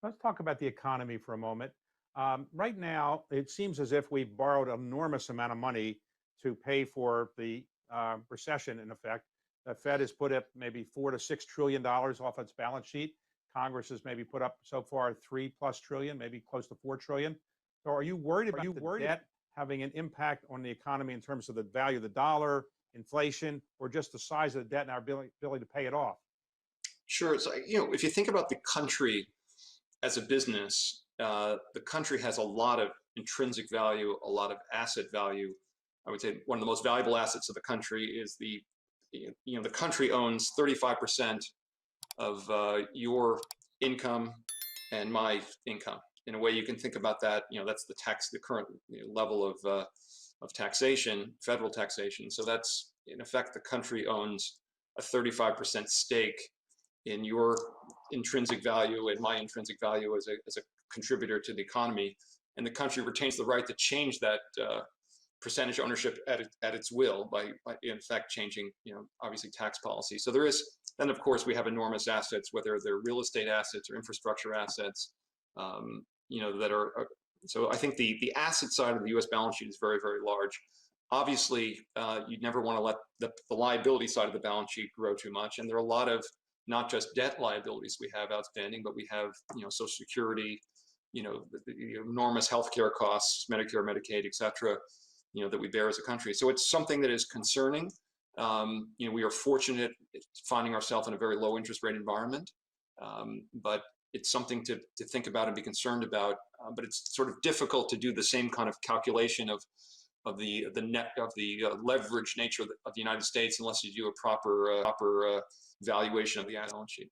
Let's talk about the economy for a moment. Right now, it seems as if we've borrowed an enormous amount of money to pay for the recession. In effect, the Fed has put up maybe $4 to $6 trillion off its balance sheet. Congress has maybe put up so far 3+ trillion, maybe close to 4 trillion. So, are you worried about the debt having an impact on the economy in terms of the value of the dollar, inflation, or just the size of the debt and our ability to pay it off? Sure. So, if you think about the country as a business, the country has a lot of intrinsic value, a lot of asset value. I would say one of the most valuable assets of the country is the country owns 35% of your income and my income. In a way, you can think about that. That's the current level of taxation, federal taxation. So that's in effect the country owns a 35% stake in your intrinsic value and my intrinsic value as a contributor to the economy, and the country retains the right to change that percentage ownership at its will by in fact changing obviously tax policy. So there is then of course we have enormous assets, whether they're real estate assets or infrastructure assets, that are so I think the asset side of the U.S. balance sheet is very, very large. Obviously, you'd never want to let the liability side of the balance sheet grow too much, and there are a lot of not just debt liabilities we have outstanding, but we have Social Security, the enormous healthcare costs, Medicare, Medicaid, et cetera, that we bear as a country. So it's something that is concerning. We are fortunate finding ourselves in a very low interest rate environment, but it's something to think about and be concerned about. But it's sort of difficult to do the same kind of calculation of the leverage nature of the United States unless you do a proper valuation of the balance sheet.